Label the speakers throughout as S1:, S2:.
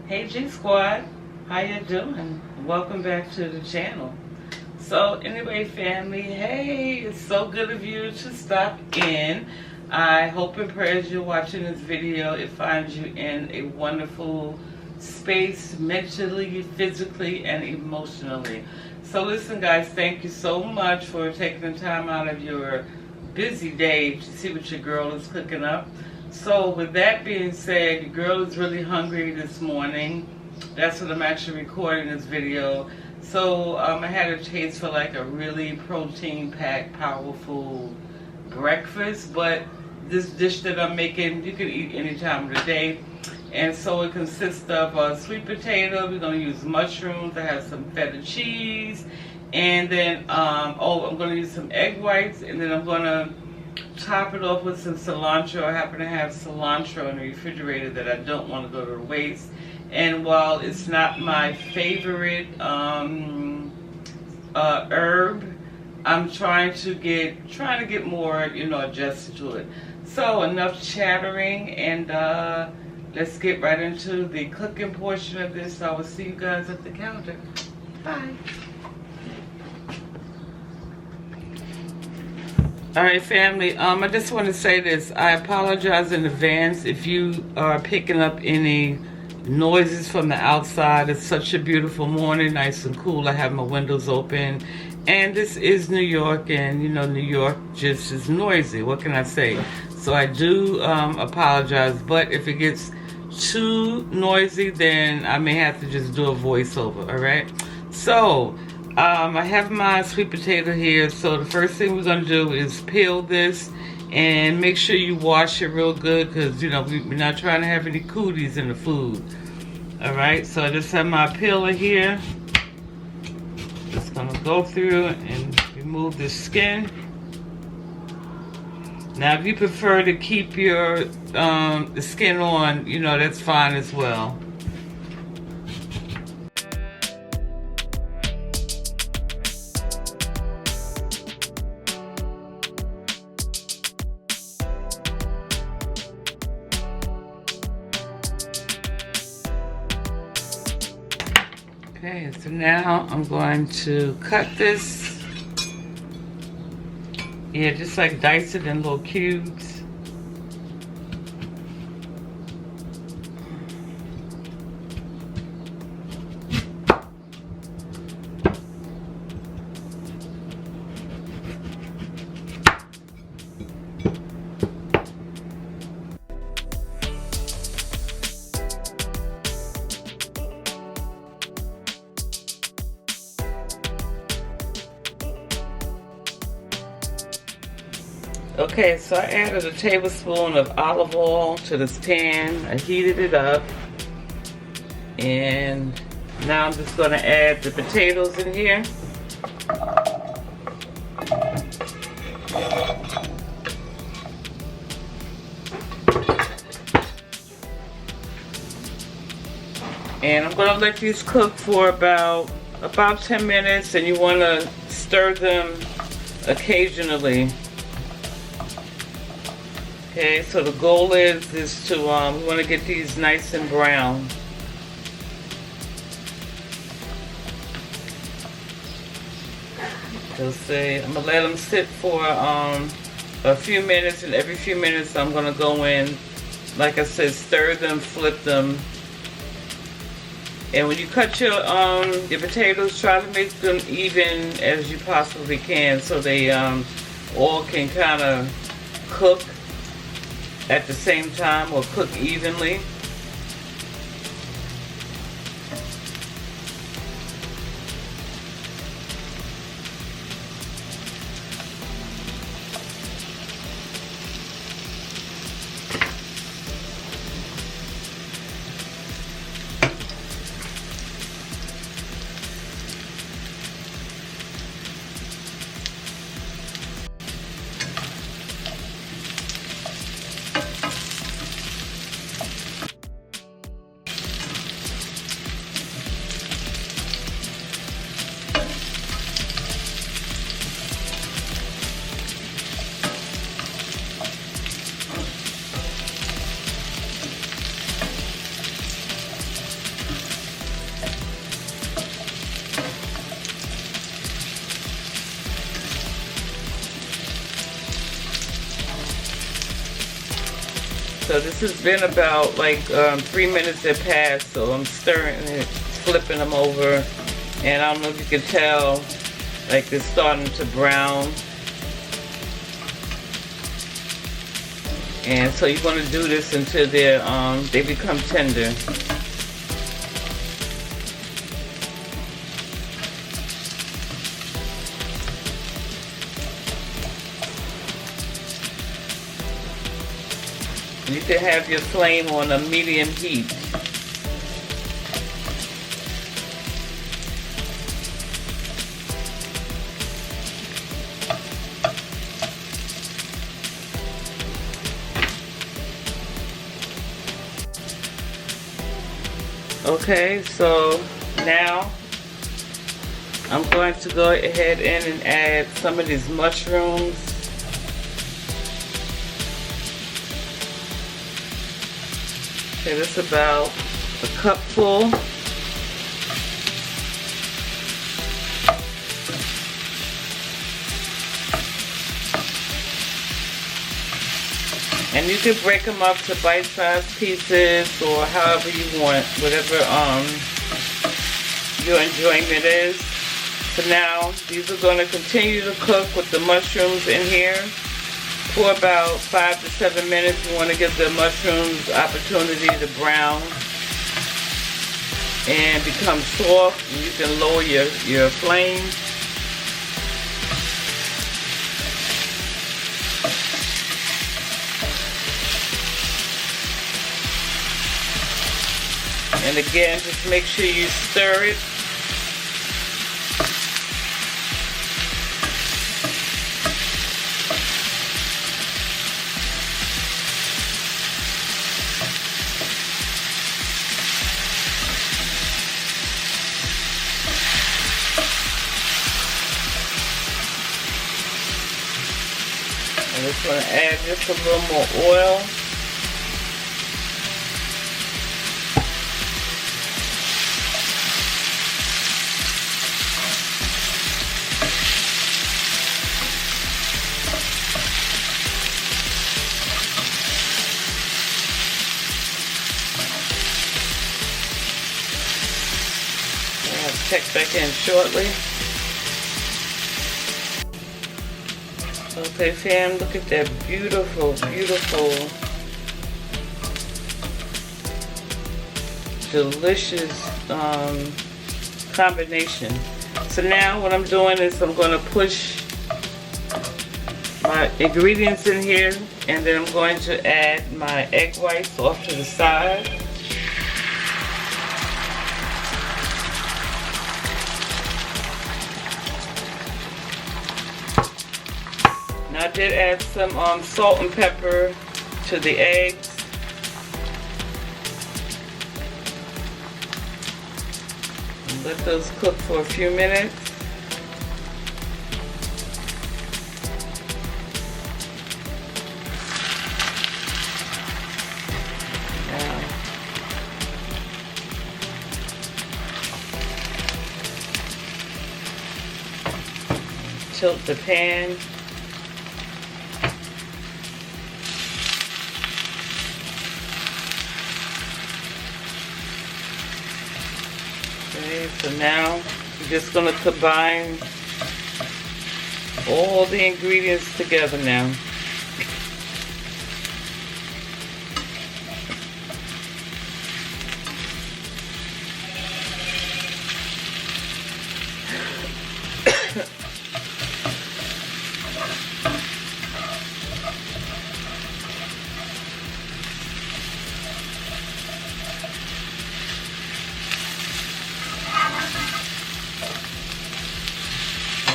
S1: Hey G Squad, how you doing? Welcome back to the channel. So anyway, family, hey, it's so good of you to stop in. I hope and pray as you're watching this video, it finds you in a wonderful space mentally, physically, and emotionally. So listen guys, thank you so much for taking the time out of your busy day to see what your girl is cooking up. So with that being said, your girl is really hungry this morning. That's what I'm actually recording this video. So I had a taste for like a really protein-packed, powerful breakfast. But this dish that I'm making, you can eat any time of the day. And so it consists of sweet potato. We're going to use mushrooms. I have some feta cheese. And then, I'm going to use some egg whites. And then I'm going to top it off with some cilantro. I happen to have cilantro in the refrigerator that I don't want to go to waste. And while it's not my favorite herb, I'm trying to get more, adjusted to it. So enough chattering, and let's get right into the cooking portion of this. I will see you guys at the counter. Bye. Alright family, I just want to say this. I apologize in advance if you are picking up any noises from the outside. It's such a beautiful morning, nice and cool. I have my windows open. And this is New York, and New York just is noisy. What can I say? So I do apologize, but if it gets too noisy, then I may have to just do a voiceover, alright? So, I have my sweet potato here. So the first thing we're going to do is peel this and make sure you wash it real good, because we're not trying to have any cooties in the food. Alright, so I just have my peeler here. Just going to go through and remove the skin. Now if you prefer to keep your the skin on, that's fine as well. Okay, so now I'm going to cut this. Yeah, just like dice it in little cubes. Okay, so I added a tablespoon of olive oil to this pan. I heated it up. And now I'm just going to add the potatoes in here. And I'm going to let these cook for about 10 minutes, and you want to stir them occasionally. Okay, so the goal is to, we want to get these nice and brown. So say, I'm going to let them sit for a few minutes, and every few minutes I'm going to go in, like I said, stir them, flip them. And when you cut your potatoes, try to make them even as you possibly can, so they all can kind of cook at the same time, or cook evenly. So this has been about like 3 minutes that passed, so I'm stirring it, flipping them over, and I don't know if you can tell, like they're starting to brown. And so you're going to do this until they become tender. You can have your flame on a medium heat. Okay, so now I'm going to go ahead in and add some of these mushrooms. Okay, this is about a cupful. And you can break them up to bite-sized pieces or however you want, whatever your enjoyment is. So now, these are going to continue to cook with the mushrooms in here for about 5 to 7 minutes. You want to give the mushrooms opportunity to brown and become soft. And you can lower your flame. And again, just make sure you stir it. I'm just going to add just a little more oil. I'll check back in shortly. Okay, fam, look at that beautiful, beautiful, delicious combination. So now what I'm doing is I'm going to push my ingredients in here, and then I'm going to add my egg whites off to the side. I did add some salt and pepper to the eggs. And let those cook for a few minutes. Now, tilt the pan. Okay, so now we're just going to combine all the ingredients together now.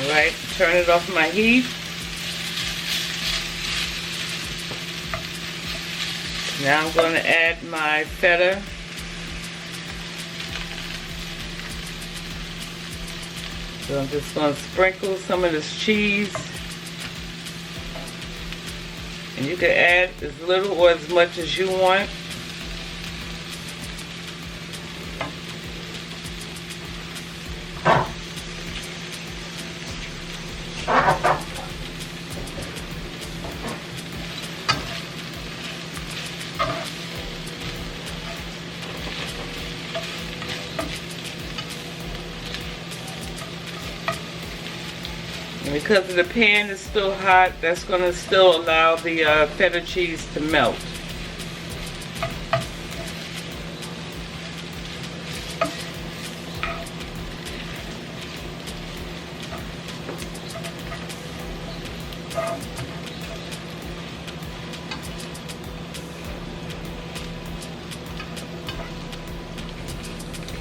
S1: Alright, turn it off my heat. Now I'm going to add my feta. So I'm just going to sprinkle some of this cheese. And you can add as little or as much as you want. And because the pan is still hot, that's going to still allow the feta cheese to melt.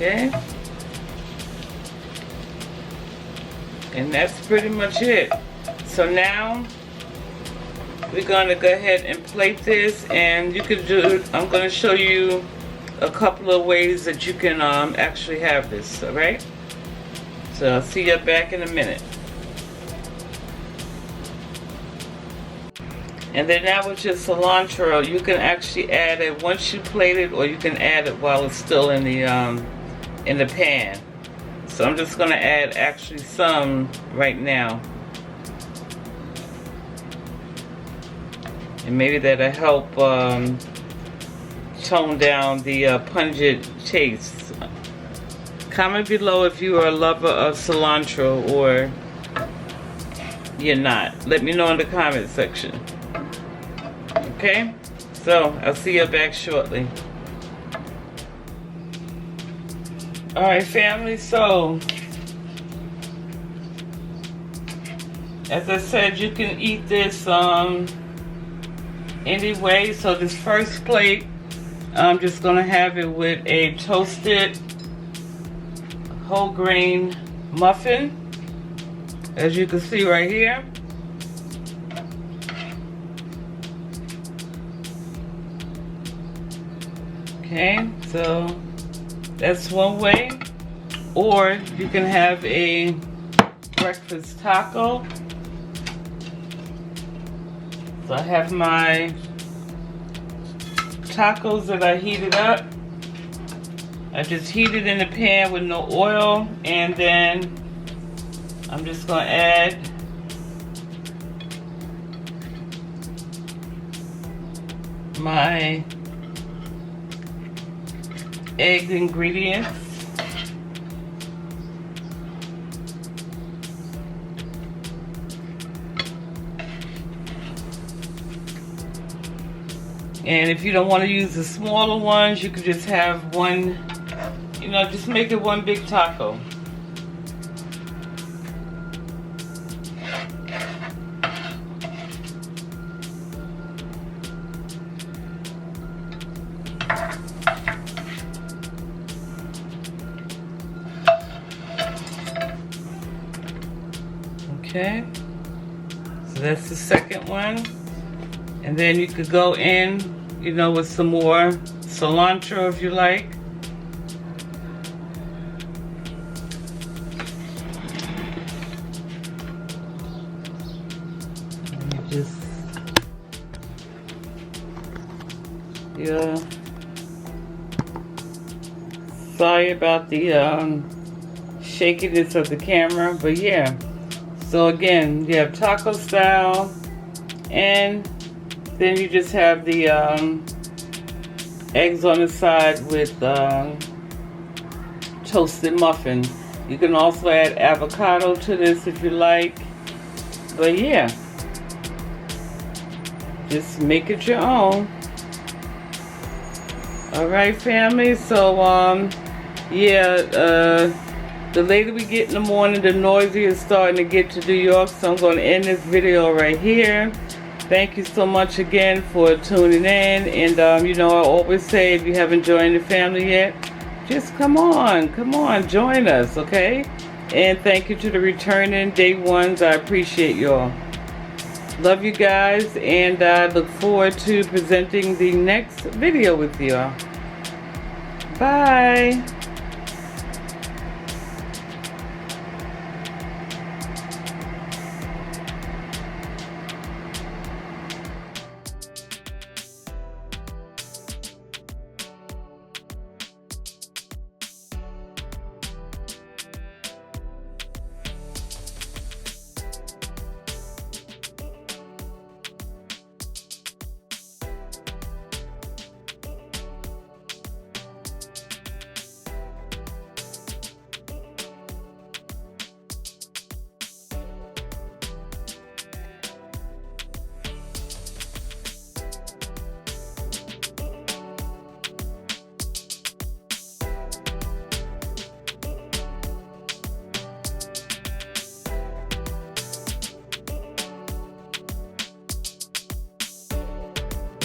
S1: Okay, and that's pretty much it. So now we're gonna go ahead and plate this, and you can do, I'm gonna show you a couple of ways that you can actually have this, all right? So I'll see you back in a minute. And then now with your cilantro, you can actually add it once you plate it, or you can add it while it's still in the pan. So I'm just gonna add actually some right now, and maybe that'll help tone down the pungent taste. Comment below if you are a lover of cilantro or you're not. Let me know in the comment section. Okay, so I'll see you back shortly. Alright family, so as I said, you can eat this anyway. So this first plate, I'm just gonna have it with a toasted whole grain muffin, as you can see right here. Okay, so that's one way. Or you can have a breakfast taco. So I have my tacos that I heated up. I just heated in the pan with no oil, and then I'm just gonna add my egg ingredients. And if you don't want to use the smaller ones, you could just have one, you know, just make it one big taco. Okay, so that's the second one. And then you could go in, you know, with some more cilantro if you like. And you just, yeah. Sorry about the shakiness of the camera, but yeah. So again, you have taco style, and then you just have the eggs on the side with toasted muffin. You can also add avocado to this if you like. But yeah, just make it your own. Alright family, so yeah, the later we get in the morning, the noisier is starting to get to New York, so I'm going to end this video right here. Thank you so much again for tuning in, and you know, I always say, if you haven't joined the family yet, just come on, join us, okay? And thank you to the returning day ones. I appreciate y'all. Love you guys, and I look forward to presenting the next video with y'all. Bye.